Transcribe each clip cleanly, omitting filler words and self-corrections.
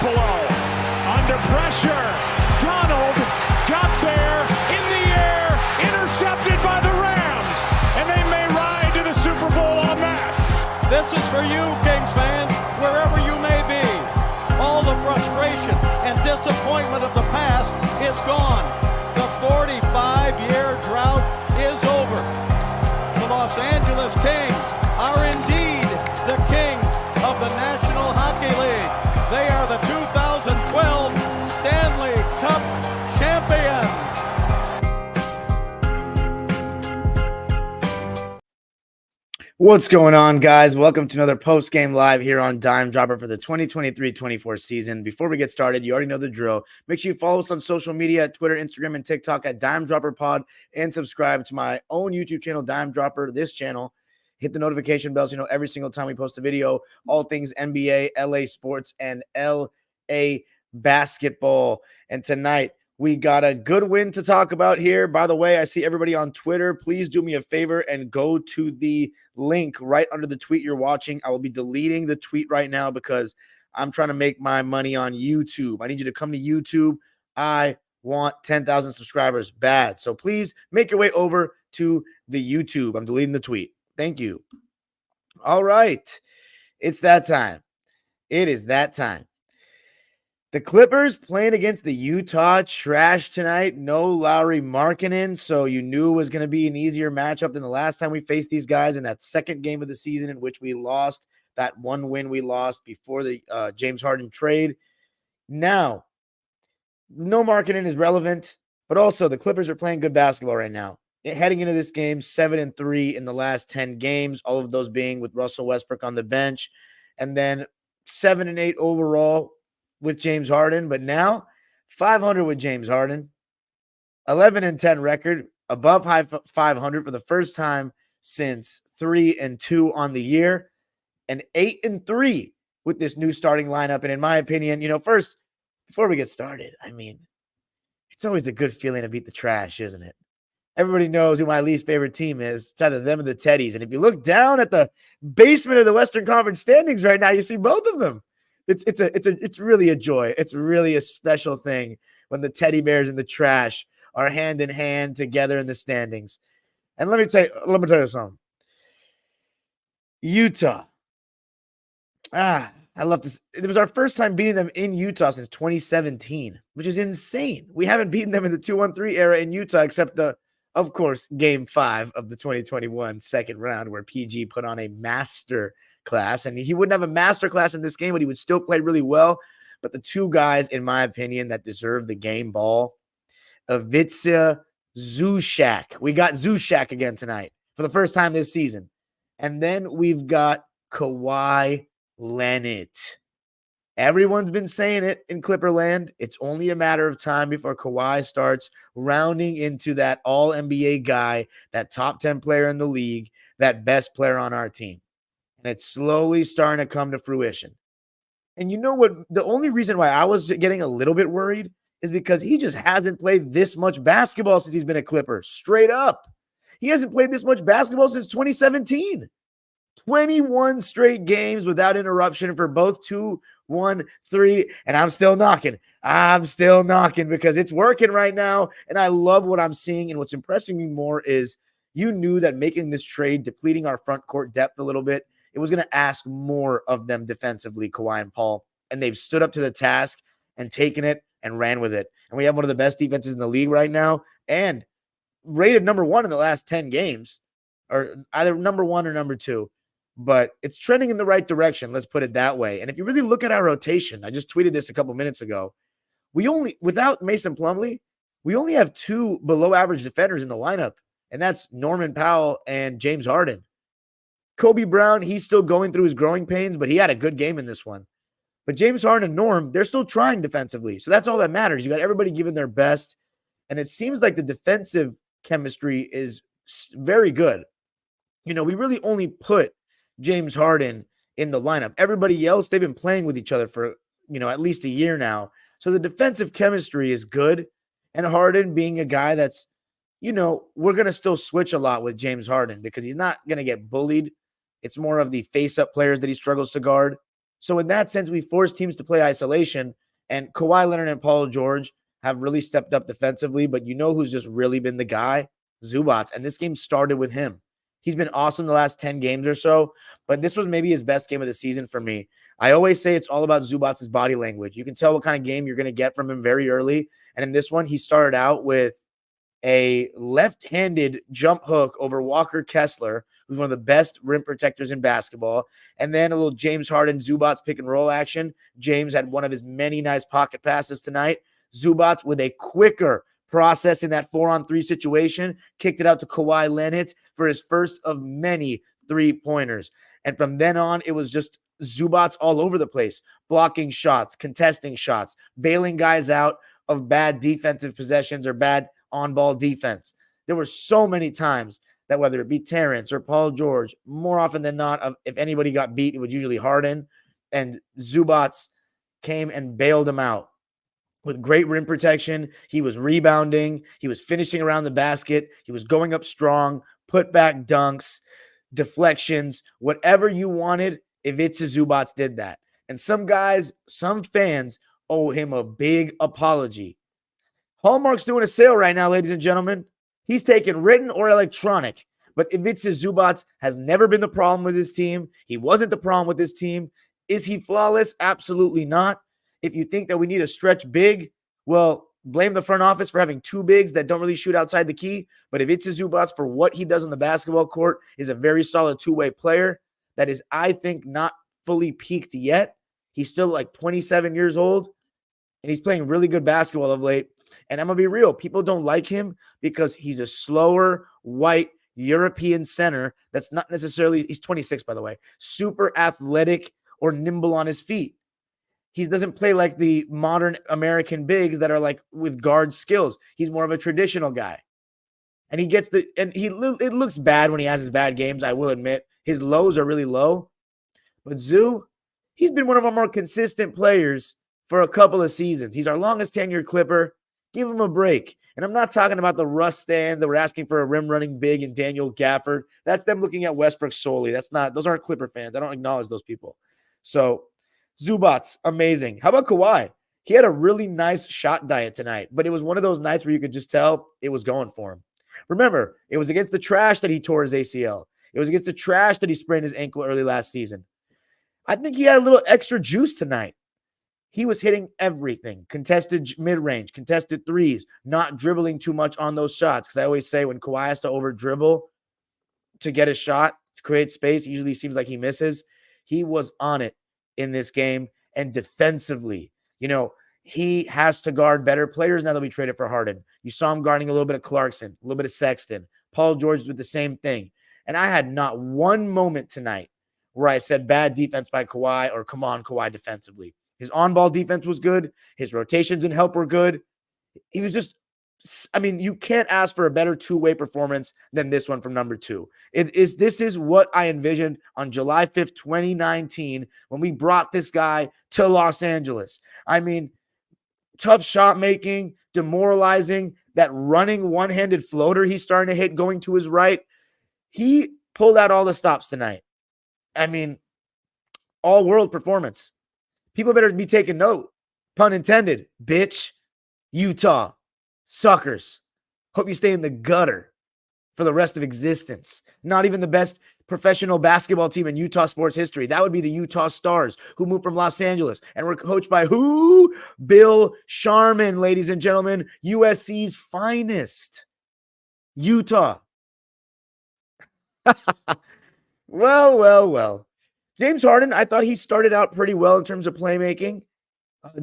Garoppolo under pressure. Donald got there in the air, intercepted by the Rams, and they may ride to the Super Bowl on that. This is for you, Kings fans, wherever you may be. All the frustration and disappointment of the past is gone. The 45-year drought is over. The Los Angeles Kings are indeed the kings of the National Hockey League. They are the 2012 Stanley Cup champions. What's going on, guys? Welcome to another post-game live here on Dime Dropper for the 2023-24 season. Before we get started, you already know the drill. Make sure you follow us on social media, Twitter, Instagram, and TikTok at Dime Dropper Pod, and subscribe to my own YouTube channel, Dime Dropper, this channel. Hit the notification bell so you know every single time we post a video, all things NBA, LA sports, and LA basketball. And tonight, we got a good win to talk about here. By the way, I see everybody on Twitter. Please do me a favor and go to the link right under the tweet you're watching. I will be deleting the tweet right now because I'm trying to make my money on YouTube. I need you to come to YouTube. I want 10,000 subscribers bad. So please make your way over to the YouTube. I'm deleting the tweet. Thank you. All right. It's that time. It is that time. The Clippers playing against the Utah Trash tonight. No Lauri Markkanen, so you knew it was going to be an easier matchup than the last time we faced these guys in that second game of the season in which we lost, that one win we lost before the James Harden trade. Now, no Markkanen is relevant, but also the Clippers are playing good basketball right now. Heading into this game, 7-3 in the last 10 games, all of those being with Russell Westbrook on the bench, and then 7-8 overall with James Harden, but now 500 with James Harden, 11-10 record, above 500 for the first time since 3-2 on the year, and 8-3 with this new starting lineup. And in my opinion, first, before we get started, it's always a good feeling to beat the Trash, isn't it? Everybody knows who my least favorite team is. It's either them or the Teddies. And if you look down at the basement of the Western Conference standings right now, you see both of them. It's really a joy. It's really a special thing when the Teddy Bears and the Trash are hand in hand together in the standings. And let me tell you something. Utah. I love this. It was our first time beating them in Utah since 2017, which is insane. We haven't beaten them in the 2-1-3 era in Utah except of course, Game 5 of the 2021 second round where PG put on a master class. And he wouldn't have a master class in this game, but he would still play really well. But the two guys, in my opinion, that deserve the game ball, Ivica Zubac. We got Zubac again tonight for the first time this season. And then we've got Kawhi Leonard. Everyone's been saying it in Clipperland. It's only a matter of time before Kawhi starts rounding into that all-NBA guy, that top 10 player in the league, that best player on our team. And it's slowly starting to come to fruition. And you know what? The only reason why I was getting a little bit worried is because he just hasn't played this much basketball since he's been a Clipper. Straight up. He hasn't played this much basketball since 2017. 21 straight games without interruption for both 2-1-3, and I'm still knocking. Because it's working right now, and I love what I'm seeing. And what's impressing me more is you knew that making this trade, depleting our front court depth a little bit, it was going to ask more of them defensively, Kawhi and Paul, and they've stood up to the task and taken it and ran with it. And we have one of the best defenses in the league right now and rated number 1 in the last 10 games, or either number 1 or number 2. But it's trending in the right direction. Let's put it that way. And if you really look at our rotation, I just tweeted this a couple minutes ago. Without Mason Plumlee, we only have 2 below average defenders in the lineup. And that's Norman Powell and James Harden. Kobe Brown, he's still going through his growing pains, but he had a good game in this one. But James Harden and Norm, they're still trying defensively. So that's all that matters. You got everybody giving their best. And it seems like the defensive chemistry is very good. We really only put James Harden in the lineup. Everybody else, they've been playing with each other for, at least a year now. So the defensive chemistry is good. And Harden being a guy that's, we're going to still switch a lot with James Harden because he's not going to get bullied. It's more of the face-up players that he struggles to guard. So in that sense, we force teams to play isolation, and Kawhi Leonard and Paul George have really stepped up defensively, but you know who's just really been the guy? Zubats. And this game started with him. He's been awesome the last 10 games or so, but this was maybe his best game of the season for me. I always say it's all about Zubats' body language. You can tell what kind of game you're going to get from him very early. And in this one, he started out with a left-handed jump hook over Walker Kessler, who's one of the best rim protectors in basketball. And then a little James Harden Zubats pick and roll action. James had one of his many nice pocket passes tonight. Zubats with a quicker process in that 4-on-3 situation, kicked it out to Kawhi Leonard for his first of many three-pointers. And from then on, it was just Zubats all over the place, blocking shots, contesting shots, bailing guys out of bad defensive possessions or bad on-ball defense. There were so many times that whether it be Terrence or Paul George, more often than not, if anybody got beat, it was usually Harden, and Zubats came and bailed him out with great rim protection. He was rebounding. He was finishing around the basket. He was going up strong, put back dunks, deflections, whatever you wanted. Ivica Zubats did that. And some guys, some fans owe him a big apology. Hallmark's doing a sale right now, ladies and gentlemen. He's taking written or electronic. But Ivica Zubats has never been the problem with his team. He wasn't the problem with this team. Is he flawless? Absolutely not. If you think that we need a stretch big, well, blame the front office for having two bigs that don't really shoot outside the key. But Ivica Zubats, for what he does on the basketball court, is a very solid two-way player that is, I think, not fully peaked yet. He's still like 27 years old, and he's playing really good basketball of late. And I'm going to be real. People don't like him because he's a slower, white, European center that's not necessarily, he's 26, by the way, super athletic or nimble on his feet. He doesn't play like the modern American bigs that are like with guard skills. He's more of a traditional guy. And he gets it looks bad when he has his bad games, I will admit. His lows are really low. But Zoo, he's been one of our more consistent players for a couple of seasons. He's our longest tenured Clipper. Give him a break. And I'm not talking about the Russ stands that were asking for a rim running big and Daniel Gafford. That's them looking at Westbrook solely. Those aren't Clipper fans. I don't acknowledge those people. So Zubats, amazing. How about Kawhi? He had a really nice shot diet tonight, but it was one of those nights where you could just tell it was going for him. Remember, it was against the trash that he tore his ACL. It was against the trash that he sprained his ankle early last season. I think he had a little extra juice tonight. He was hitting everything. Contested mid-range, contested threes, not dribbling too much on those shots. Because I always say when Kawhi has to over-dribble to get a shot, to create space, it usually seems like he misses. He was on it in this game. And defensively, he has to guard better players now that we traded for Harden. You saw him guarding a little bit of Clarkson, a little bit of Sexton. Paul George with the same thing. And I had not one moment tonight where I said bad defense by Kawhi or come on, Kawhi defensively. His on-ball defense was good. His rotations and help were good. He was just, you can't ask for a better two-way performance than this one from number 2. This is what I envisioned on July 5th, 2019, when we brought this guy to Los Angeles. Tough shot making, demoralizing, that running one-handed floater he's starting to hit going to his right. He pulled out all the stops tonight. All-world performance. People better be taking note. Pun intended. Bitch. Utah. Suckers. Hope you stay in the gutter for the rest of existence. Not even the best professional basketball team in Utah sports history. That would be the Utah Stars, who moved from Los Angeles and were coached by who? Bill Sharman, ladies and gentlemen. USC's finest. Utah. Well. James Harden, I thought he started out pretty well in terms of playmaking.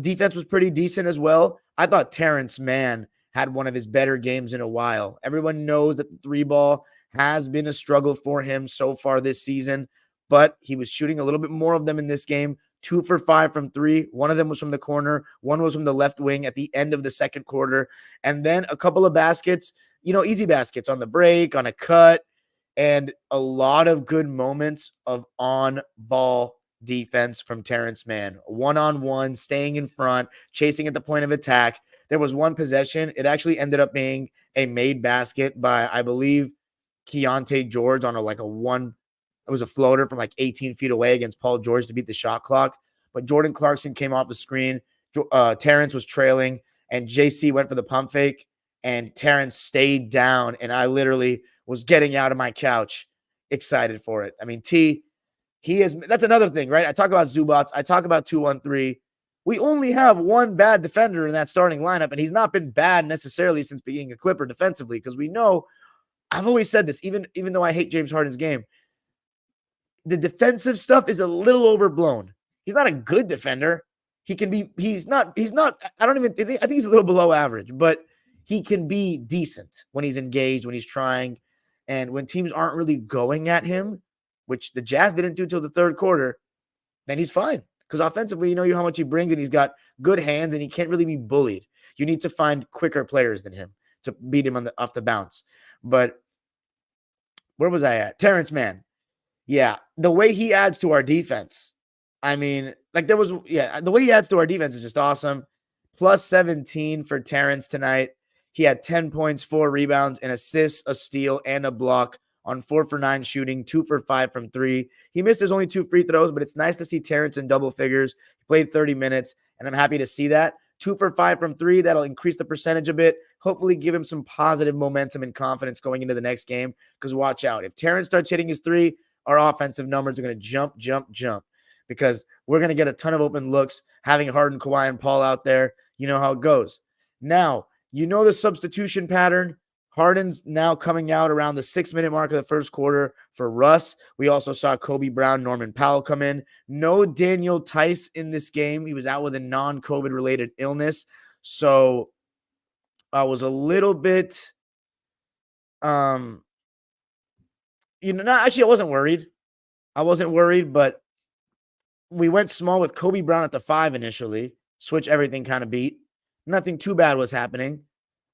Defense was pretty decent as well. I thought Terrence Mann had one of his better games in a while. Everyone knows that the three ball has been a struggle for him so far this season, but he was shooting a little bit more of them in this game. 2 for 5 from 3. One of them was from the corner. One was from the left wing at the end of the second quarter. And then a couple of baskets, easy baskets on the break, on a cut, and a lot of good moments of on-ball defense from Terrence Mann. One-on-one, staying in front, chasing at the point of attack. There was one possession. It actually ended up being a made basket by, I believe, Keontae George on it was a floater from like 18 feet away against Paul George to beat the shot clock. but Jordan Clarkson came off the screen. Terrence was trailing, and JC went for the pump fake, and Terrence stayed down, and I literally was getting out of my couch excited for it. I mean, that's another thing, right? I talk about Zubac. I talk about 2-1-3. We only have one bad defender in that starting lineup, and he's not been bad necessarily since being a Clipper defensively, because we know, I've always said this, even though I hate James Harden's game, the defensive stuff is a little overblown. He's not a good defender. I think he's a little below average, but he can be decent when he's engaged, when he's trying, and when teams aren't really going at him, which the Jazz didn't do till the third quarter, then he's fine. Because offensively, you know how much he brings, and he's got good hands, and he can't really be bullied. You need to find quicker players than him to beat him off the bounce. But where was I at? Terrence Mann. Yeah, the way he adds to our defense. I mean, the way he adds to our defense is just awesome. Plus 17 for Terrence tonight. He had 10 points, 4 rebounds, an assist, a steal, and a block on 4 for 9 shooting, 2 for 5 from 3. He missed his only 2 free throws, but it's nice to see Terrence in double figures. He played 30 minutes, and I'm happy to see that. 2 for 5 from 3, that'll increase the percentage a bit, hopefully give him some positive momentum and confidence going into the next game, because watch out. If Terrence starts hitting his 3, our offensive numbers are going to jump, because we're going to get a ton of open looks, having Harden, Kawhi, and Paul out there. You know how it goes. Now, you know the substitution pattern. Harden's now coming out around the 6-minute mark of the first quarter for Russ. We also saw Kobe Brown, Norman Powell come in. No Daniel Tice in this game. He was out with a non-COVID related illness. So I was a little bit, I wasn't worried. But we went small with Kobe Brown at the 5 initially. Switch everything kind of beat. Nothing too bad was happening.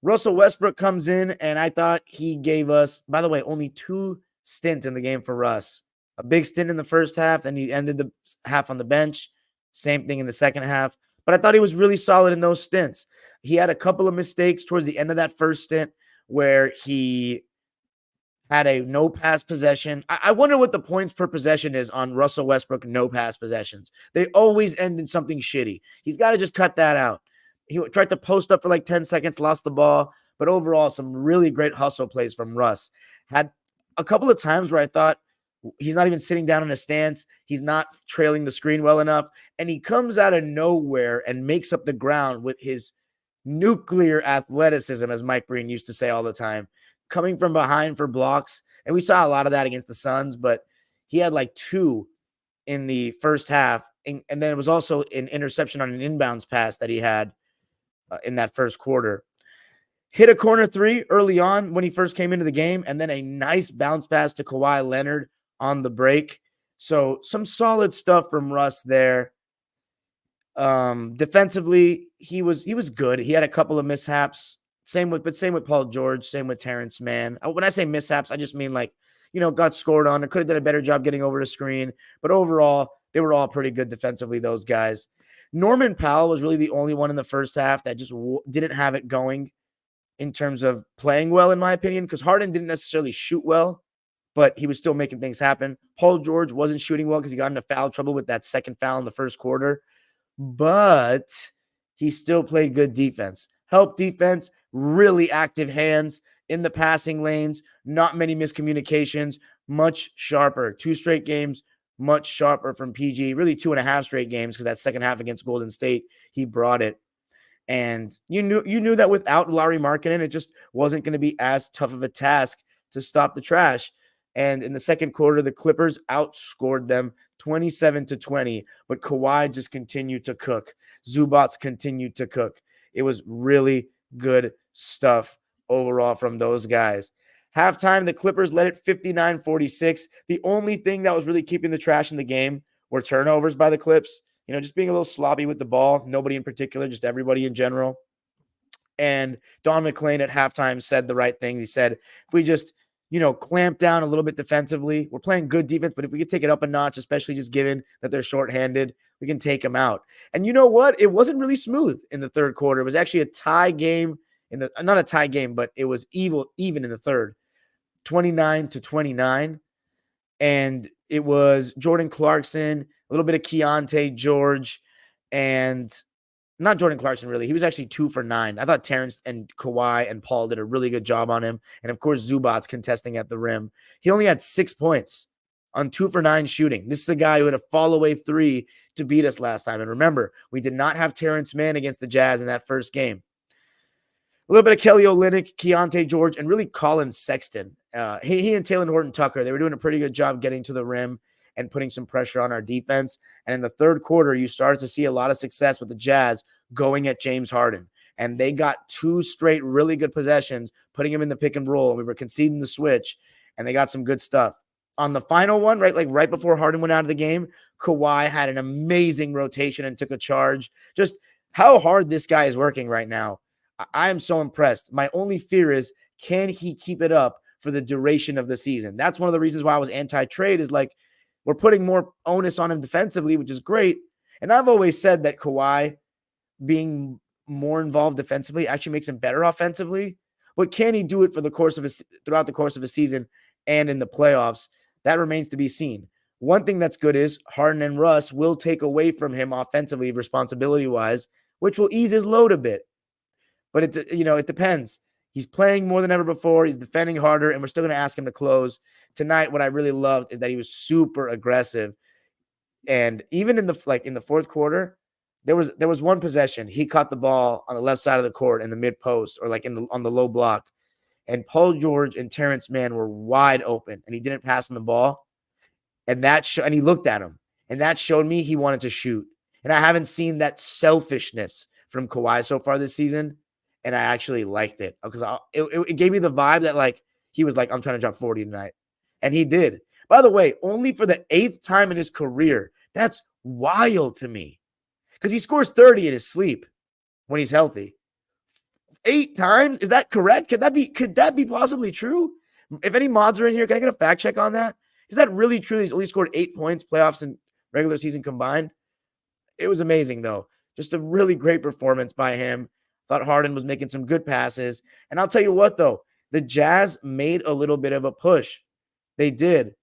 Russell Westbrook comes in, and I thought he gave us, by the way, only 2 stints in the game for Russ. A big stint in the first half, and he ended the half on the bench. Same thing in the second half. But I thought he was really solid in those stints. He had a couple of mistakes towards the end of that first stint where he had a no pass possession. I wonder what the points per possession is on Russell Westbrook no pass possessions. They always end in something shitty. He's got to just cut that out. He tried to post up for like 10 seconds, lost the ball. But overall, some really great hustle plays from Russ. Had a couple of times where I thought he's not even sitting down in a stance. He's not trailing the screen well enough. And he comes out of nowhere and makes up the ground with his nuclear athleticism, as Mike Breen used to say all the time, coming from behind for blocks. And we saw a lot of that against the Suns, but he had like 2 in the first half. And then it was also an interception on an inbounds pass that he had in that first quarter. Hit a corner 3 early on when he first came into the game, and then a nice bounce pass to Kawhi Leonard on the break. So some solid stuff from Russ there. Defensively, he was good. He had a couple of mishaps. Same with Paul George, same with Terrence Mann. When I say mishaps, I just mean got scored on. Or could have done a better job getting over the screen. But overall, they were all pretty good defensively, those guys. Norman Powell was really the only one in the first half that just didn't have it going in terms of playing well, in my opinion, because Harden didn't necessarily shoot well, but he was still making things happen. Paul George wasn't shooting well because he got into foul trouble with that second foul in the first quarter, but he still played good defense. Help defense, really active hands in the passing lanes, not many miscommunications, much sharper. 2 straight games, much sharper from PG, really 2.5 straight games, because that second half against Golden State, he brought it. And you knew that without Lauri Markkanen, it just wasn't going to be as tough of a task to stop the trash. And in the second quarter, the Clippers outscored them 27-20, but Kawhi just continued to cook. Zubac continued to cook. It was really good stuff overall from those guys. Halftime, the Clippers led it 59-46. The only thing that was really keeping the trash in the game were turnovers by the Clips. Just being a little sloppy with the ball. Nobody in particular, just everybody in general. And Don McClain at halftime said the right thing. He said, if we just, clamp down a little bit defensively, we're playing good defense, but if we could take it up a notch, especially just given that they're shorthanded, we can take them out. And you know what? It wasn't really smooth in the third quarter. It was actually a tie game not a tie game, but it was even in the third. 29-29, and it was Jordan Clarkson A little bit of Keontae George, and not Jordan Clarkson, really. He was actually 2 for 9. I thought Terrence and Kawhi and Paul did a really good job on him. And, of course, Zubac's contesting at the rim. He only had 6 points on 2 for 9 shooting. This is a guy who had a fall-away 3 to beat us last time. And remember, we did not have Terrence Mann against the Jazz in that first game. A little bit of Kelly Olynyk, Keontae George, and really Colin Sexton. He and Taylor Horton-Tucker, they were doing a pretty good job getting to the rim and putting some pressure on our defense. And in the third quarter, you started to see a lot of success with the Jazz going at James Harden. And they got 2 straight really good possessions, putting him in the pick and roll. We were conceding the switch, and they got some good stuff. On the final one, right before Harden went out of the game, Kawhi had an amazing rotation and took a charge. Just how hard this guy is working right now. I am so impressed. My only fear is, can he keep it up for the duration of the season? That's one of the reasons why I was anti-trade, is like, we're putting more onus on him defensively, which is great. And I've always said that Kawhi being more involved defensively actually makes him better offensively. But can he do it throughout the course of a season and in the playoffs? That remains to be seen. One thing that's good is Harden and Russ will take away from him offensively, responsibility-wise, which will ease his load a bit. But it depends. He's playing more than ever before. He's defending harder, and we're still going to ask him to close. Tonight, what I really loved is that he was super aggressive. And even in the fourth quarter, there was one possession. He caught the ball on the left side of the court in the mid post, or on the low block. And Paul George and Terrence Mann were wide open, and he didn't pass him the ball. And and he looked at him, and that showed me he wanted to shoot. And I haven't seen that selfishness from Kawhi so far this season, and I actually liked it, because it gave me the vibe that he was like, I'm trying to drop 40 tonight. And he did. By the way, only for the 8th time in his career. That's wild to me, because he scores 30 in his sleep when he's healthy. 8 times? Is that correct? Could that be possibly true? If any mods are in here, can I get a fact check on that? Is that really true? He's only scored 8 points, playoffs and regular season combined. It was amazing, though. Just a really great performance by him. Thought Harden was making some good passes. And I'll tell you what, though, the Jazz made a little bit of a push. They did.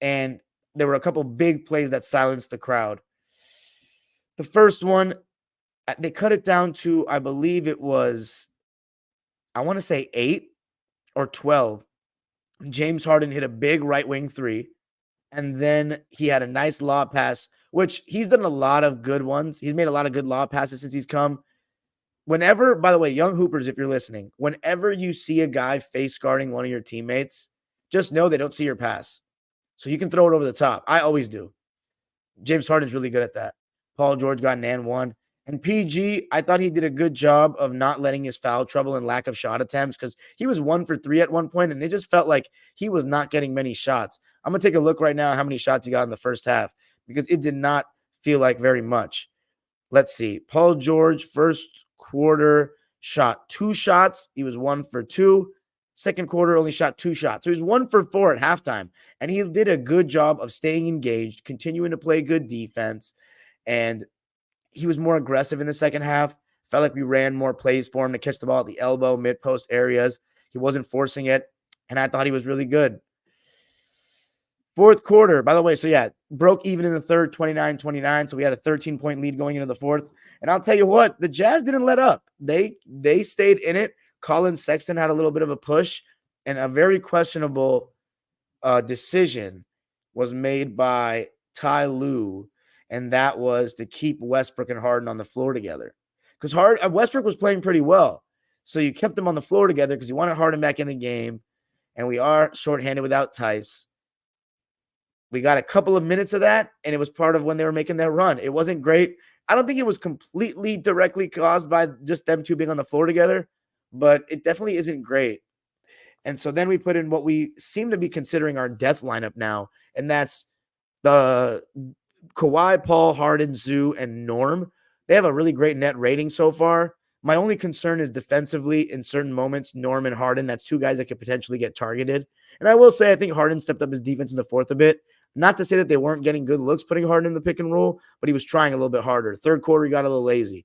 And there were a couple big plays that silenced the crowd. The first one, they cut it down to, I believe it was, I want to say 8 or 12. James Harden hit a big right wing 3. And then he had a nice lob pass, which he's done a lot of good ones. He's made a lot of good lob passes since he's come. Whenever, by the way, young hoopers, if you're listening, whenever you see a guy face guarding one of your teammates, just know they don't see your pass. So you can throw it over the top. I always do. James Harden's really good at that. Paul George got an and 1. And PG, I thought he did a good job of not letting his foul trouble and lack of shot attempts, because he was 1 for 3 at one point, and it just felt like he was not getting many shots. I'm going to take a look right now how many shots he got in the first half, because it did not feel like very much. Let's see. Paul George, first quarter, shot 2 shots. He was 1 for 2. Second quarter, only shot 2 shots. So he was 1 for 4 at halftime. And he did a good job of staying engaged, continuing to play good defense. And he was more aggressive in the second half. Felt like we ran more plays for him to catch the ball at the elbow, mid-post areas. He wasn't forcing it. And I thought he was really good. Fourth quarter, by the way, so yeah, broke even in the third, 29-29. So we had a 13-point lead going into the fourth. And I'll tell you what, the Jazz didn't let up. They stayed in it. Colin Sexton had a little bit of a push, and a very questionable decision was made by Ty Lue, and that was to keep Westbrook and Harden on the floor together. Because Westbrook was playing pretty well. So you kept them on the floor together because you wanted Harden back in the game, and we are shorthanded without Tice. We got a couple of minutes of that, and it was part of when they were making their run. It wasn't great. I don't think it was completely directly caused by just them two being on the floor together, but it definitely isn't great. And so then we put in what we seem to be considering our death lineup now, and that's the Kawhi, Paul, Harden, Zoo, and Norm. They have a really great net rating so far. My only concern is defensively in certain moments, Norm and Harden. That's 2 guys that could potentially get targeted. And I will say I think Harden stepped up his defense in the fourth a bit. Not to say that they weren't getting good looks putting Harden in the pick and roll, but he was trying a little bit harder. Third quarter, he got a little lazy.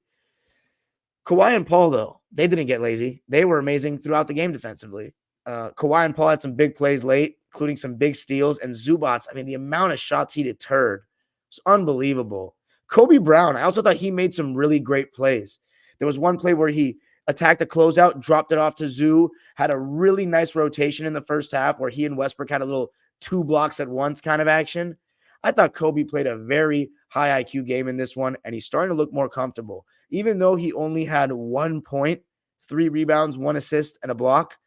Kawhi and Paul, though, they didn't get lazy. They were amazing throughout the game defensively. Kawhi and Paul had some big plays late, including some big steals. And Zubats, I mean, the amount of shots he deterred It's unbelievable. Kobe Brown, I also thought he made some really great plays. There was one play where he attacked a closeout, dropped it off to Zoo, had a really nice rotation in the first half where he and Westbrook had a little 2 blocks at once kind of action. I thought Kobe played a very high IQ game in this one, and he's starting to look more comfortable. Even though he only had 1 point, 3 rebounds, 1 assist, and a block,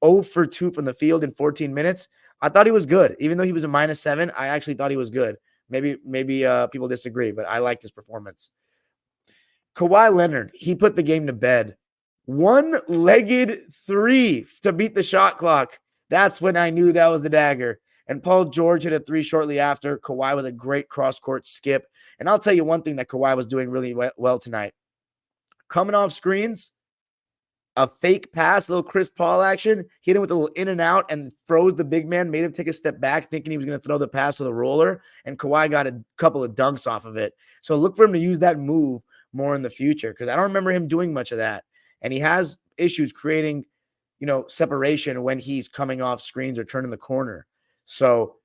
0 for 2 from the field in 14 minutes, I thought he was good. Even though he was a -7, I actually thought he was good. Maybe people disagree, but I liked his performance. Kawhi Leonard, he put the game to bed. One-legged 3 to beat the shot clock. That's when I knew that was the dagger. And Paul George hit a 3 shortly after. Kawhi with a great cross-court skip. And I'll tell you one thing that Kawhi was doing really well tonight. Coming off screens, a fake pass, a little Chris Paul action, hit him with a little in and out and froze the big man, made him take a step back thinking he was going to throw the pass to the roller, and Kawhi got a couple of dunks off of it. So look for him to use that move more in the future because I don't remember him doing much of that. And he has issues creating, separation when he's coming off screens or turning the corner. So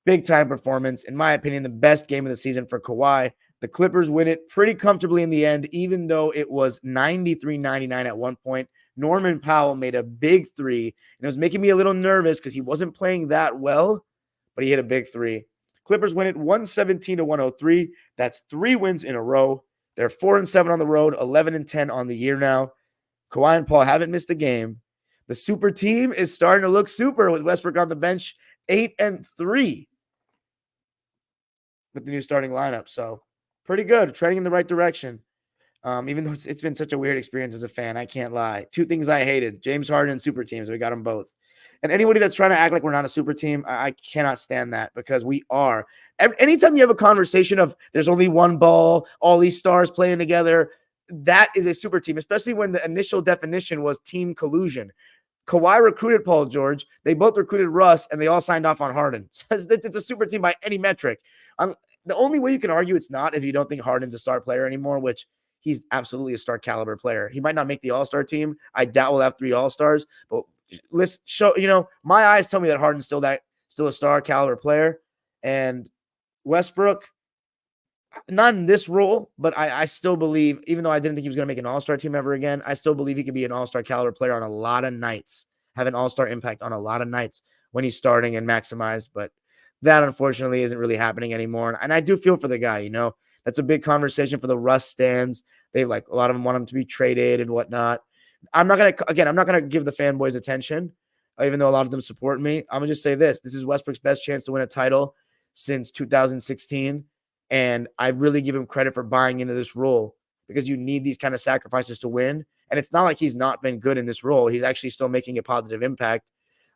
big time performance. In my opinion, the best game of the season for Kawhi. The Clippers win it pretty comfortably in the end, even though it was 93-99 at one point. Norman Powell made a big 3, and it was making me a little nervous because he wasn't playing that well, but he hit a big 3. Clippers win it 117-103. That's 3 wins in a row. They're 4-7 on the road, 11-10 on the year now. Kawhi and Paul haven't missed a game. The super team is starting to look super with Westbrook on the bench, 8-3 with the new starting lineup. So pretty good, trending in the right direction. Even though it's been such a weird experience as a fan, I can't lie. 2 things I hated: James Harden and super teams. We got them both. And anybody that's trying to act like we're not a super team, I cannot stand that because we are. Anytime you have a conversation of there's only one ball, all these stars playing together, that is a super team, especially when the initial definition was team collusion. Kawhi recruited Paul George. They both recruited Russ, and they all signed off on Harden. So it's a super team by any metric. The only way you can argue it's not if you don't think Harden's a star player anymore, which he's absolutely a star caliber player. He might not make the all-star team. I doubt we'll have 3 all-stars, but let's show, my eyes tell me that Harden's still a star caliber player. And Westbrook, not in this role, but I still believe, even though I didn't think he was going to make an all-star team ever again, I still believe he could be an all-star caliber player on a lot of nights, have an all-star impact on a lot of nights when he's starting and maximized. But that, unfortunately, isn't really happening anymore. And I do feel for the guy, That's a big conversation for the Russ stands. A lot of them want him to be traded and whatnot. I'm not going to give the fanboys attention, even though a lot of them support me. I'm going to just say this. This is Westbrook's best chance to win a title since 2016. And I really give him credit for buying into this role because you need these kind of sacrifices to win. And it's not like he's not been good in this role. He's actually still making a positive impact.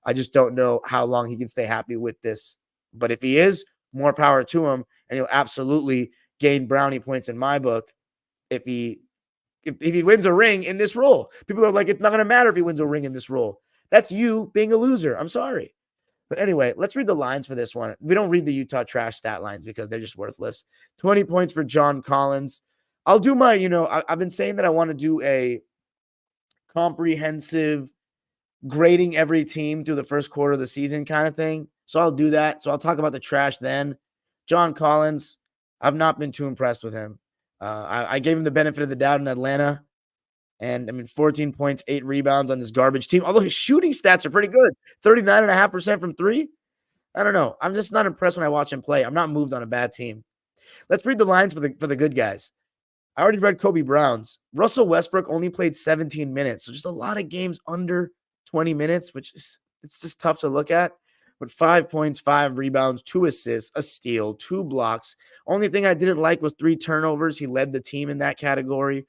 I just don't know how long he can stay happy with this. But if he is, more power to him. And he'll absolutely gain brownie points in my book if he wins a ring in this role. People are like, it's not going to matter if he wins a ring in this role. That's you being a loser. I'm sorry. But anyway, let's read the lines for this one. We don't read the Utah trash stat lines because they're just worthless. 20 points for John Collins. I'll do my, I've been saying that I want to do a comprehensive grading every team through the first quarter of the season kind of thing. So I'll do that. So I'll talk about the trash then. John Collins, I've not been too impressed with him. I gave him the benefit of the doubt in Atlanta. And 14 points, 8 rebounds on this garbage team. Although his shooting stats are pretty good. 39.5% from 3. I don't know. I'm just not impressed when I watch him play. I'm not moved on a bad team. Let's read the lines for the good guys. I already read Kobe Brown's. Russell Westbrook only played 17 minutes. So just a lot of games under 20 minutes, which is it's just tough to look at. But 5 points, 5 rebounds, 2 assists, a steal, 2 blocks. Only thing I didn't like was 3 turnovers. He led the team in that category.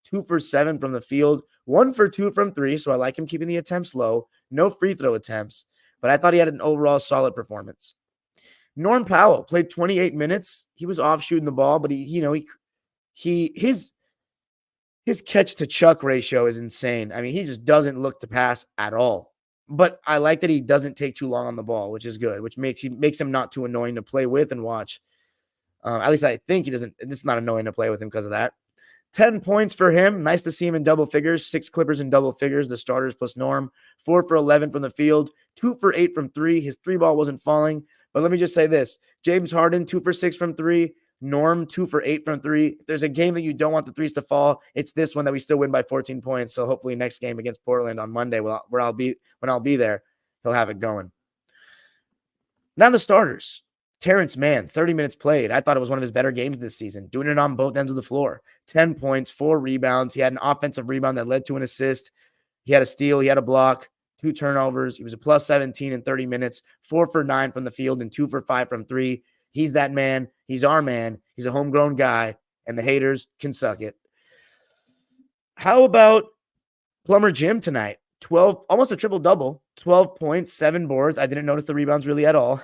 2 for 7 from the field, 1 for 2 from 3. So I like him keeping the attempts low. No free throw attempts, but I thought he had an overall solid performance. Norm Powell played 28 minutes. He was off shooting the ball, but his catch to chuck ratio is insane. He just doesn't look to pass at all. But I like that he doesn't take too long on the ball, which is good, which makes him not too annoying to play with and watch. At least I think he doesn't. It's not annoying to play with him because of that. 10 points for him. Nice to see him in double figures. 6 Clippers in double figures, the starters plus Norm. 4 for 11 from the field. 2 for 8 from 3. His 3 ball wasn't falling, But let me just say this. James Harden, 2 for 6 from 3. Norm, 2 for 8 from 3. If there's a game that you don't want the threes to fall, it's this one that we still win by 14 points. So hopefully next game against Portland on Monday, when I'll be there, he'll have it going. Now the starters. Terrence Mann, 30 minutes played. I thought it was one of his better games this season, doing it on both ends of the floor. 10 points, 4 rebounds. He had an offensive rebound that led to an assist. He had a steal. He had a block, 2 turnovers. He was a plus 17 in 30 minutes, 4 for 9 from the field and 2 for 5 from 3. He's that man. He's our man. He's a homegrown guy, and the haters can suck it. How about Plumber Jim tonight? 12, almost a triple-double, 12 points, 7 boards. I didn't notice the rebounds really at all.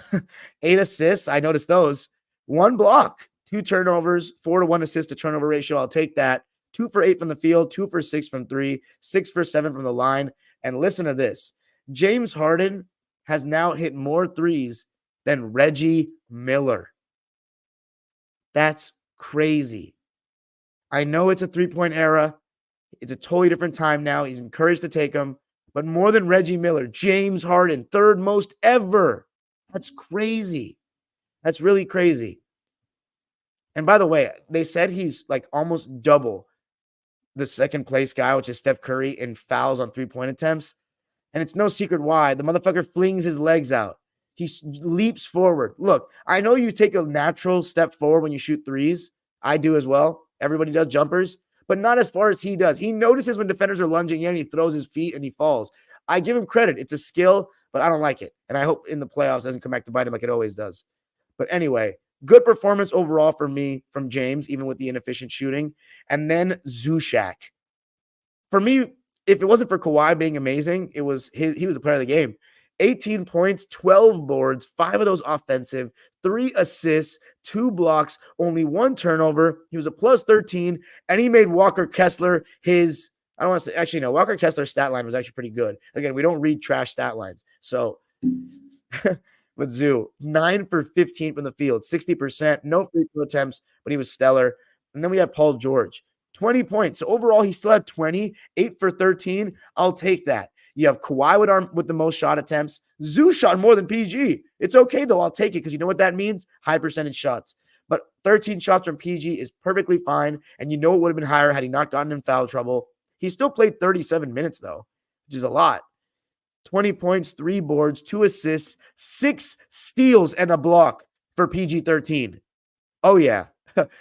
8 assists. I noticed those. 1 block, 2 turnovers, 4-to-1 assist to turnover ratio. I'll take that. 2 for 8 from the field, 2 for 6 from 3, 6 for 7 from the line. And listen to this. James Harden has now hit more threes than Reggie Miller. That's crazy. I know it's a three-point era. It's a totally different time now. He's encouraged to take them. But more than Reggie Miller, James Harden, 3rd most ever. That's crazy. That's really crazy. And by the way, they said he's like almost double the second place guy, which is Steph Curry, in fouls on 3-point attempts. And it's no secret why. The motherfucker flings his legs out. He leaps forward. Look, I know you take a natural step forward when you shoot threes. I do as well. Everybody does jumpers, but not as far as he does. He notices when defenders are lunging in, and he throws his feet and he falls. I give him credit. It's a skill, but I don't like it. And I hope in the playoffs it doesn't come back to bite him like it always does. But anyway, good performance overall for me from James, even with the inefficient shooting. And then Zubac. For me, if it wasn't for Kawhi being amazing, he was the player of the game. 18 points, 12 boards, 5 of those offensive, 3 assists, 2 blocks, only 1 turnover. He was a plus 13, and he made Walker Kessler his, I don't want to say, actually, no, Walker Kessler's stat line was actually pretty good. Again, we don't read trash stat lines. So, with Zoo, 9 for 15 from the field, 60%, no free throw attempts, but he was stellar. And then we had Paul George, 20 points. So overall, he still had 20, 8 for 13. I'll take that. You have Kawhi with the most shot attempts. Zoo shot more than PG. It's okay, though. I'll take it because you know what that means? High percentage shots. But 13 shots from PG is perfectly fine, and you know it would have been higher had he not gotten in foul trouble. He still played 37 minutes, though, which is a lot. 20 points, 3 boards, 2 assists, 6 steals, and a block for PG-13. Oh, yeah.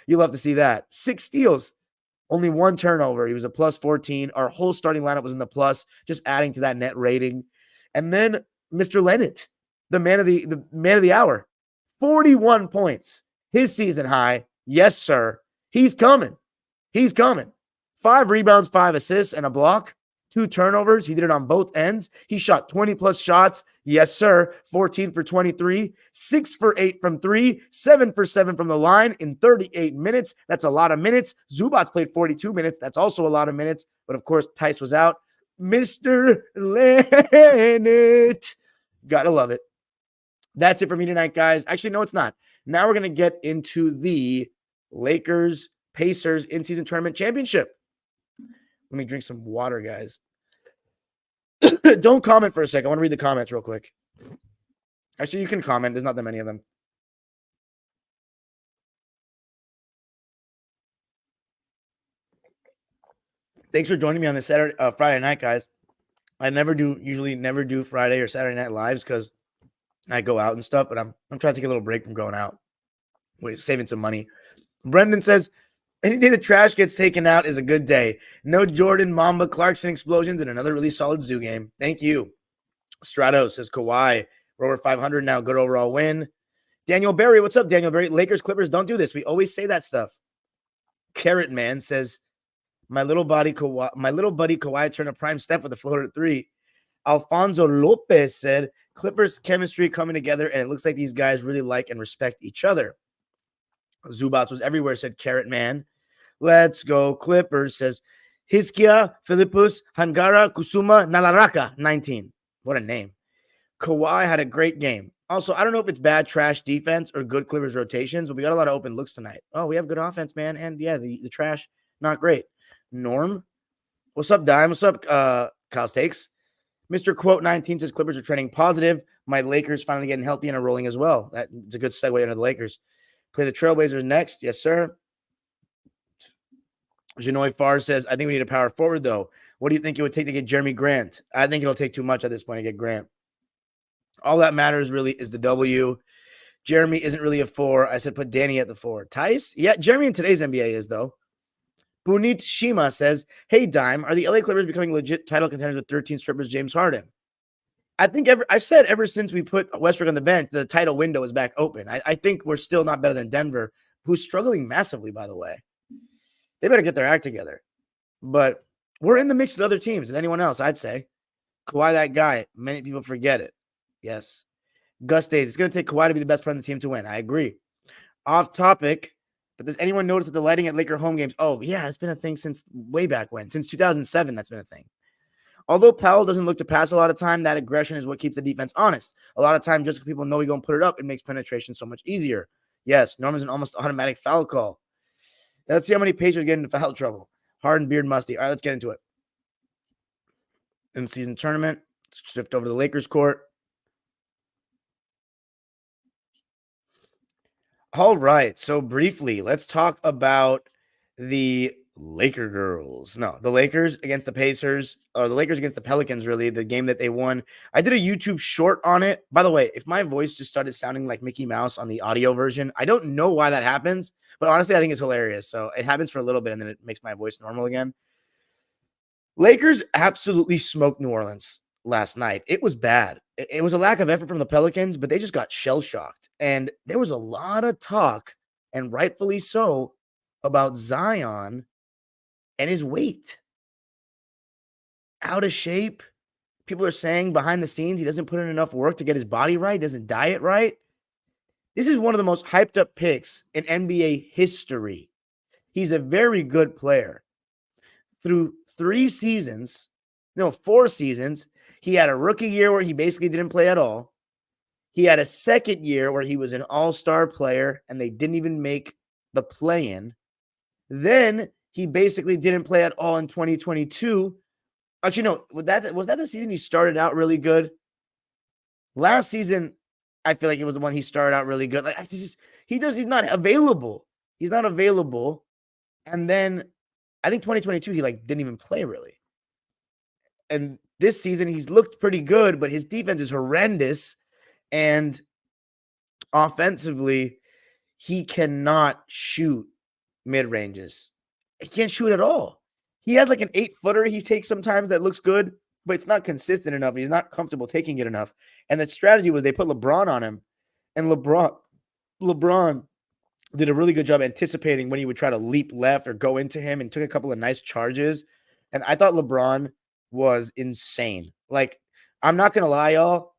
You love to see that. 6 steals. Only 1 turnover. He was a plus 14. Our whole starting lineup was in the plus, just adding to that net rating. And then Mr. Leonard, the man of the hour, 41 points. His season high. Yes, sir. He's coming. He's coming. 5 rebounds, 5 assists, and a block. 2 turnovers. He did it on both ends. He shot 20-plus shots. Yes, sir. 14 for 23. 6 for 8 from 3. 7 for 7 from the line in 38 minutes. That's a lot of minutes. Zubac played 42 minutes. That's also a lot of minutes. But, of course, Tice was out. Mr. Leonard. Gotta love it. That's it for me tonight, guys. Actually, no, it's not. Now we're going to get into the Lakers-Pacers in-season tournament championship. Let me drink some water, guys. Don't comment for a second. I want to read the comments real quick. Actually, you can comment. There's not that many of them. Thanks for joining me on this Friday night, guys. I usually never do Friday or Saturday night lives because I go out and stuff, but I'm trying to take a little break from going out. Wait, saving some money. Brendan says, any day the trash gets taken out is a good day. No Jordan, Mamba, Clarkson explosions, and another really solid Zoo game. Thank you. Stratos says Kawhi. We're over 500 now. Good overall win. Daniel Berry. What's up, Daniel Berry? Lakers, Clippers, don't do this. We always say that stuff. Carrot Man says, my little buddy Kawhi turned a prime step with a floater 3. Alfonso Lopez said, Clippers chemistry coming together, and it looks like these guys really like and respect each other. Zubac was everywhere, said Carrot Man. Let's go Clippers, says Hiskia, Philippus, Hangara, Kusuma, Nalaraka, 19. What a name. Kawhi had a great game. Also, I don't know if it's bad trash defense or good Clippers rotations, but we got a lot of open looks tonight. Oh, we have good offense, man. And yeah, the trash, not great. Norm, what's up, Dime? What's up, Kyle Stakes? Mr. Quote 19 says Clippers are trending positive. My Lakers finally getting healthy and are rolling as well. That's a good segue into the Lakers. Play the Trailblazers next. Yes, sir. Janoy Farr says, I think we need a power forward, though. What do you think it would take to get Jeremy Grant? I think it'll take too much at this point to get Grant. All that matters really is the W. Jeremy isn't really a 4. I said put Danny at the 4. Tice? Yeah, Jeremy in today's NBA is, though. Punit Shima says, hey, Dime, are the LA Clippers becoming legit title contenders with 13 strippers James Harden? I think I said ever since we put Westbrook on the bench, the title window is back open. I think we're still not better than Denver, who's struggling massively, by the way. They better get their act together. But we're in the mix with other teams than anyone else, I'd say. Kawhi, that guy. Many people forget it. Yes. Gus Days. It's going to take Kawhi to be the best player on the team to win. I agree. Off topic, but does anyone notice that the lighting at Laker home games? Oh, yeah, it's been a thing since way back when. Since 2007, that's been a thing. Although Powell doesn't look to pass a lot of time, that aggression is what keeps the defense honest. A lot of time, just so people know he's going to put it up, it makes penetration so much easier. Yes, Norman's an almost automatic foul call. Let's see how many Pacers get into foul trouble. Harden, Beard, Musty. All right, let's get into it. In-season tournament. Let's shift over to the Lakers court. All right, so briefly, let's talk about the Laker girls. No, the Lakers against the Pacers, or the Lakers against the Pelicans, really, the game that they won. I did a YouTube short on it. By the way, if my voice just started sounding like Mickey Mouse on the audio version, I don't know why that happens, but honestly, I think it's hilarious. So it happens for a little bit, and then it makes my voice normal again. Lakers absolutely smoked New Orleans last night. It was bad. It was a lack of effort from the Pelicans, but they just got shell-shocked. And there was a lot of talk, and rightfully so, about Zion and his weight. Out of shape. People are saying behind the scenes he doesn't put in enough work to get his body right, doesn't diet right. This is one of the most hyped up picks in NBA history. He's a very good player. Through 4 seasons, he had a rookie year where he basically didn't play at all. He had a second year where he was an all-star player and they didn't even make the play-in. Then he basically didn't play at all in 2022. Actually, no, was that the season he started out really good? Last season, I feel like it was the one he started out really good. Like he's not available. He's not available. And then I think 2022, he didn't even play really. And this season, he's looked pretty good, but his defense is horrendous. And offensively, he cannot shoot mid-ranges. He can't shoot at all. He has like an 8-footer he takes sometimes that looks good, but it's not consistent enough. He's not comfortable taking it enough. And the strategy was they put LeBron on him. And LeBron did a really good job anticipating when he would try to leap left or go into him and took a couple of nice charges. And I thought LeBron was insane. Like, I'm not going to lie, y'all.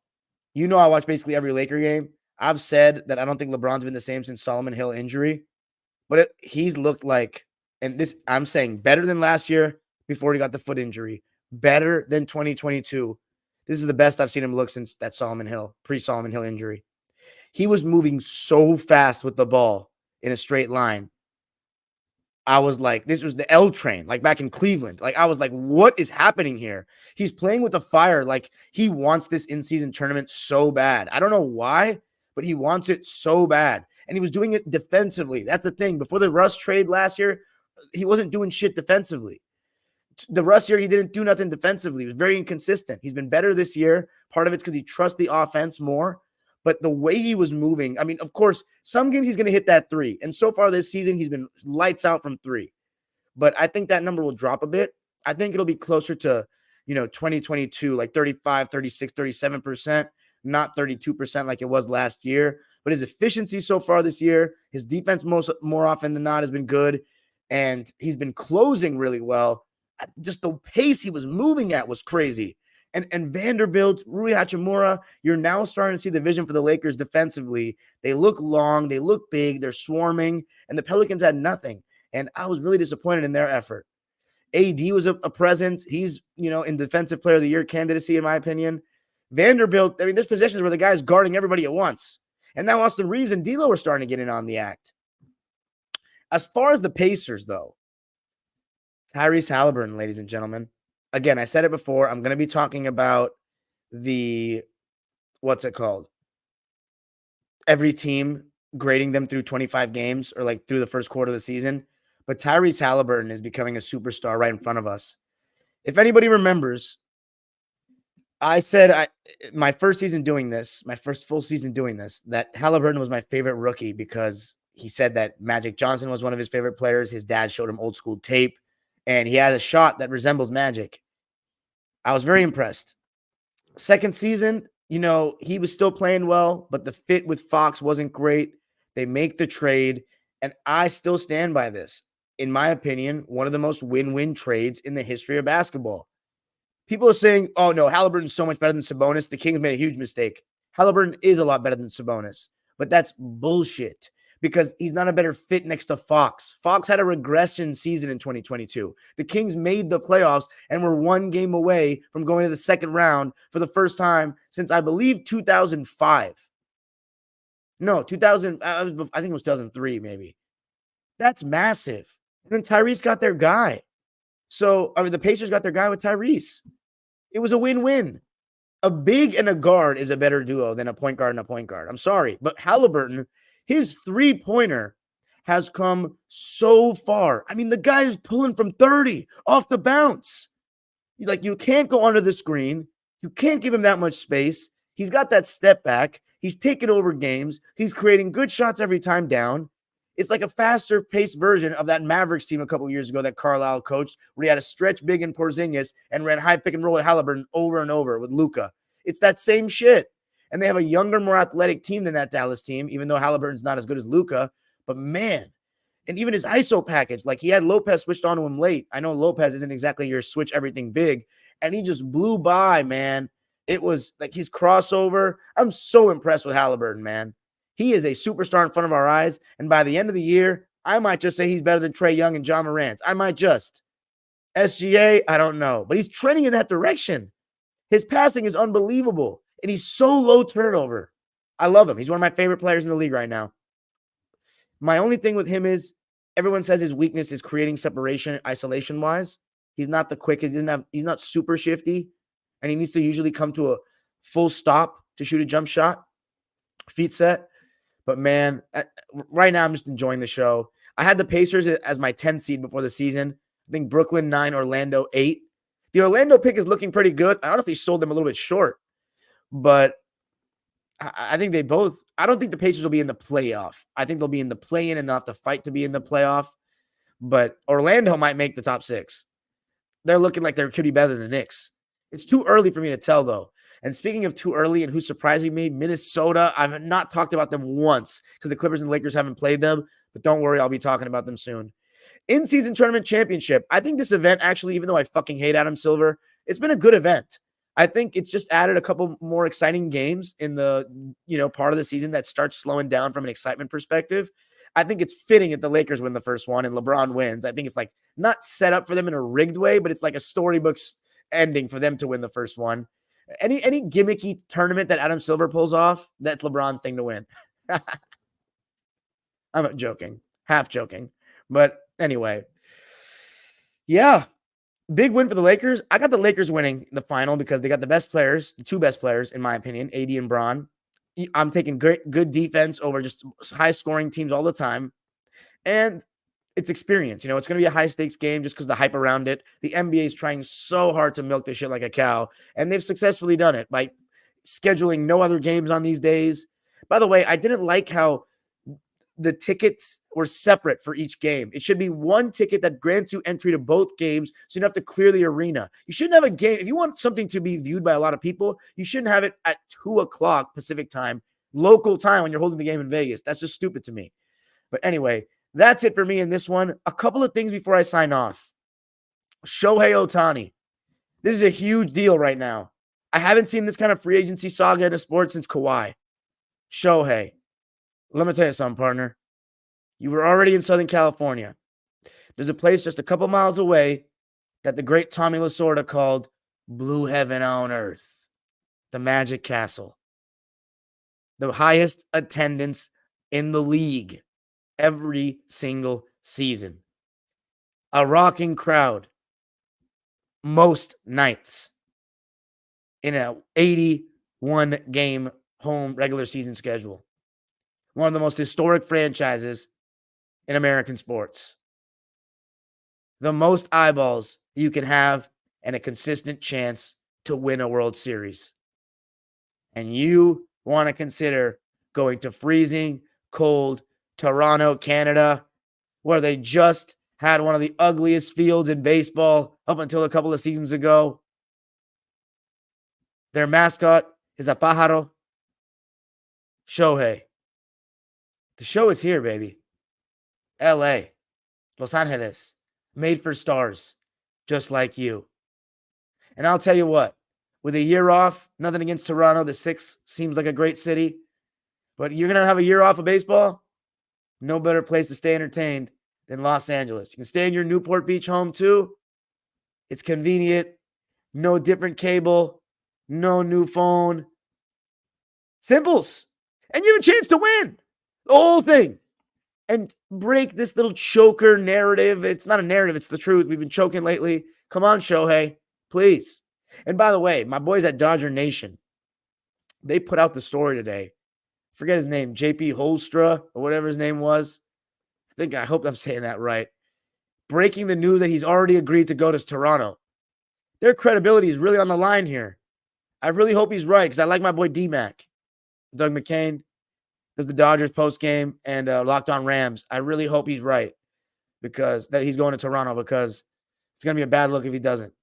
You know I watch basically every Laker game. I've said that I don't think LeBron's been the same since Solomon Hill injury. But he's looked like, and this I'm saying better than last year before he got the foot injury. Better than 2022. This is the best I've seen him look since that pre-Solomon Hill injury. He was moving so fast with the ball in a straight line. I was like, this was the L train, like back in Cleveland. Like, I was like, what is happening here? He's playing with the fire. Like, he wants this in-season tournament so bad. I don't know why, but he wants it so bad. And he was doing it defensively. That's the thing. Before the Russ trade last year, he wasn't doing shit defensively. The Russ year, he didn't do nothing defensively. He was very inconsistent. He's been better this year. Part of it's because he trusts the offense more. But the way he was moving, I mean, of course, some games he's going to hit that 3. And so far this season, he's been lights out from 3. But I think that number will drop a bit. I think it'll be closer to, 2022, like 35, 36, 37%, not 32% like it was last year. But his efficiency so far this year, his defense more often than not has been good. And he's been closing really well. Just the pace he was moving at was crazy. And Vanderbilt, Rui Hachimura, you're now starting to see the vision for the Lakers defensively. They look long, they look big, they're swarming, and the Pelicans had nothing. And I was really disappointed in their effort. AD was a presence. He's, in Defensive Player of the Year candidacy, in my opinion. Vanderbilt, I mean, there's possessions where the guy's guarding everybody at once. And now Austin Reeves and D'Lo are starting to get in on the act. As far as the Pacers, though, Tyrese Halliburton, ladies and gentlemen. Again, I said it before. I'm going to be talking about the what's it called? Every team grading them through 25 games or like through the first quarter of the season. But Tyrese Halliburton is becoming a superstar right in front of us. If anybody remembers, I said my first season doing this, my first full season doing this, that Halliburton was my favorite rookie because he said that Magic Johnson was one of his favorite players. His dad showed him old school tape, and he had a shot that resembles Magic. I was very impressed. Second season, he was still playing well, but the fit with Fox wasn't great. They make the trade, and I still stand by this. In my opinion, one of the most win-win trades in the history of basketball. People are saying, oh, no, Halliburton's so much better than Sabonis. The Kings made a huge mistake. Halliburton is a lot better than Sabonis, but that's bullshit because he's not a better fit next to Fox. Fox had a regression season in 2022. The Kings made the playoffs and were one game away from going to the second round for the first time since, I believe, 2005. No, 2000. I think it was 2003, maybe. That's massive. And then Tyrese got their guy. So, the Pacers got their guy with Tyrese. It was a win-win. A big and a guard is a better duo than a point guard and a point guard. I'm sorry. But Halliburton, his three-pointer has come so far. I mean, the guy is pulling from 30 off the bounce. You can't go under the screen. You can't give him that much space. He's got that step back. He's taking over games. He's creating good shots every time down. It's like a faster paced version of that Mavericks team a couple of years ago that Carlisle coached, where he had a stretch big in Porzingis and ran high pick and roll with Halliburton over and over with Luka. It's that same shit. And they have a younger, more athletic team than that Dallas team, even though Halliburton's not as good as Luka. But man, and even his ISO package, like he had Lopez switched on to him late. I know Lopez isn't exactly your switch everything big, and he just blew by, man. It was like his crossover. I'm so impressed with Halliburton, man. He is a superstar in front of our eyes, and by the end of the year, I might just say he's better than Trae Young and John Morant. I might just. SGA, I don't know, but he's trending in that direction. His passing is unbelievable, and he's so low turnover. I love him. He's one of my favorite players in the league right now. My only thing with him is everyone says his weakness is creating separation isolation-wise. He's not the quickest. He's not super shifty, and he needs to usually come to a full stop to shoot a jump shot, feet set. But man, right now I'm just enjoying the show. I had the Pacers as my 10th seed before the season. I think Brooklyn 9, Orlando 8. The Orlando pick is looking pretty good. I honestly sold them a little bit short, but I think they both. I don't think the Pacers will be in the playoff. I think they'll be in the play-in and they'll have to fight to be in the playoff. But Orlando might make the top 6. They're looking like they could be better than the Knicks. It's too early for me to tell, though. And speaking of too early and who's surprising me, Minnesota, I've not talked about them once because the Clippers and Lakers haven't played them. But don't worry, I'll be talking about them soon. In-season tournament championship. I think this event actually, even though I fucking hate Adam Silver, it's been a good event. I think it's just added a couple more exciting games in the, part of the season that starts slowing down from an excitement perspective. I think it's fitting that the Lakers win the first one and LeBron wins. I think it's like not set up for them in a rigged way, but it's like a storybook ending for them to win the first one. Any gimmicky tournament that Adam Silver pulls off, that's LeBron's thing to win. I'm joking, half joking. But anyway, yeah, big win for the Lakers. I got the Lakers winning the final because they got the best players, the two best players, in my opinion, AD and Bron. I'm taking good defense over just high-scoring teams all the time. And it's experience. It's going to be a high-stakes game just because the hype around it. The NBA is trying so hard to milk this shit like a cow, and they've successfully done it by scheduling no other games on these days. By the way, I didn't like how the tickets were separate for each game. It should be one ticket that grants you entry to both games, so you don't have to clear the arena. You shouldn't have a game. If you want something to be viewed by a lot of people, you shouldn't have it at 2:00 Pacific time, local time when you're holding the game in Vegas. That's just stupid to me. But anyway, that's it for me in this one. A couple of things before I sign off. Shohei Ohtani. This is a huge deal right now. I haven't seen this kind of free agency saga in a sport since Kawhi. Shohei. Let me tell you something, partner. You were already in Southern California. There's a place just a couple miles away that the great Tommy Lasorda called Blue Heaven on Earth, the Magic Castle. The highest attendance in the league every single season. A rocking crowd most nights. in a 81 game home regular season schedule. One of the most historic franchises in American sports. The most eyeballs you can have and a consistent chance to win a World Series. And you want to consider going to freezing cold Toronto, Canada, where they just had one of the ugliest fields in baseball up until a couple of seasons ago. Their mascot is a pájaro. Shohei. The show is here, baby. LA, Los Angeles, made for stars, just like you. And I'll tell you what, with a year off, nothing against Toronto, the 6 seems like a great city, but you're going to have a year off of baseball, no better place to stay entertained than Los Angeles. You can stay in your Newport Beach home too. It's convenient, no different cable, no new phone. Simples. And you have a chance to win the whole thing and break this little choker narrative. It's not a narrative, it's the truth. We've been choking lately. Come on, Shohei, please. And by the way, my boys at Dodger Nation, they put out the story today. Forget his name, JP Holstra or whatever his name was. I hope I'm saying that right. Breaking the news that he's already agreed to go to Toronto. Their credibility is really on the line here. I really hope he's right because I like my boy D-Mac. Doug McCain does the Dodgers post-game and Locked On Rams. I really hope he's right because that he's going to Toronto because it's going to be a bad look if he doesn't.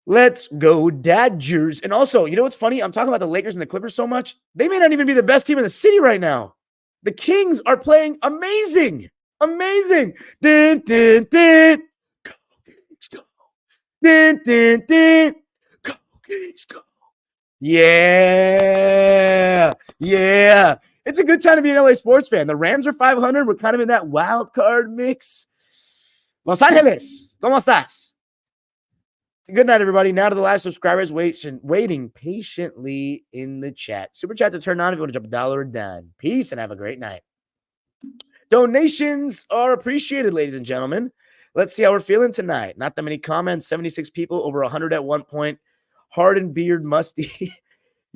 Let's go Dodgers. And also, you know what's funny? I'm talking about the Lakers and the Clippers so much. They may not even be the best team in the city right now. The Kings are playing amazing. Amazing. Din, din, din. Go, Kings, go. Din, din, din. Go, Kings, go. Yeah. Yeah. It's a good time to be an LA sports fan. The Rams are 500. We're kind of in that wild card mix. Los Angeles, ¿cómo estás? Good night, everybody. Now to the live subscribers waiting patiently in the chat. Super chat to turn on if you want to drop $1 or dime. Peace and have a great night. Donations are appreciated, ladies and gentlemen. Let's see how we're feeling tonight. Not that many comments. 76 people, over 100 at one point. Harden, Beard, Musty.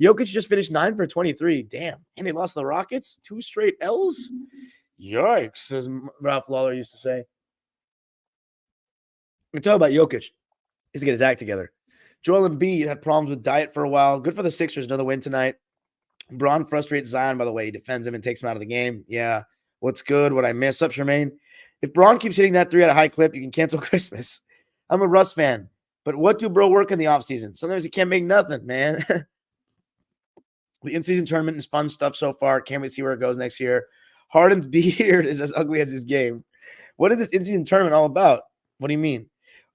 Jokic just finished 9 for 23. Damn. And they lost the Rockets. 2 straight L's. Yikes, as Ralph Lawler used to say. I'm talking about Jokic. He's to get his act together. Joel Embiid had problems with diet for a while. Good for the Sixers. Another win tonight. Braun frustrates Zion, by the way. He defends him and takes him out of the game. Yeah. What's good? What I miss? Up, Charmaine? If Braun keeps hitting that 3 at a high clip, you can cancel Christmas. I'm a Russ fan. But what do bro work in the offseason? Sometimes he can't make nothing, man. The in-season tournament is fun stuff so far. Can't wait to see where it goes next year. Harden's beard is as ugly as his game. What is this in-season tournament all about? What do you mean?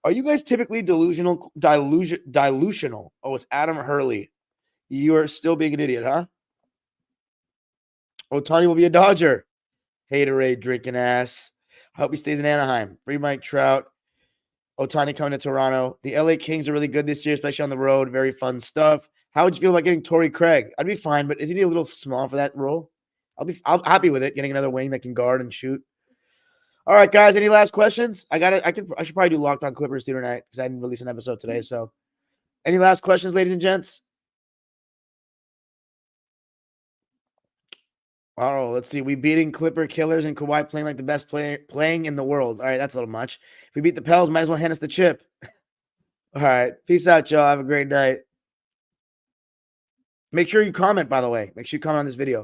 Are you guys typically delusional? Oh, it's Adam Hurley. You are still being an idiot, huh? Ohtani will be a Dodger. Haterade drinking ass. I hope he stays in Anaheim. Free Mike Trout. Ohtani coming to Toronto. The LA Kings are really good this year, especially on the road. Very fun stuff. How would you feel about getting Torrey Craig? I'd be fine, but isn't he a little small for that role? I'm happy with it. Getting another wing that can guard and shoot. All right, guys. Any last questions? I should probably do Locked On Clippers tonight because I didn't release an episode today. So, any last questions, ladies and gents? Oh, let's see. We beating Clipper killers and Kawhi playing like the best player playing in the world. All right, that's a little much. If we beat the Pels, might as well hand us the chip. All right. Peace out, y'all. Have a great night. Make sure you comment, by the way. Make sure you comment on this video.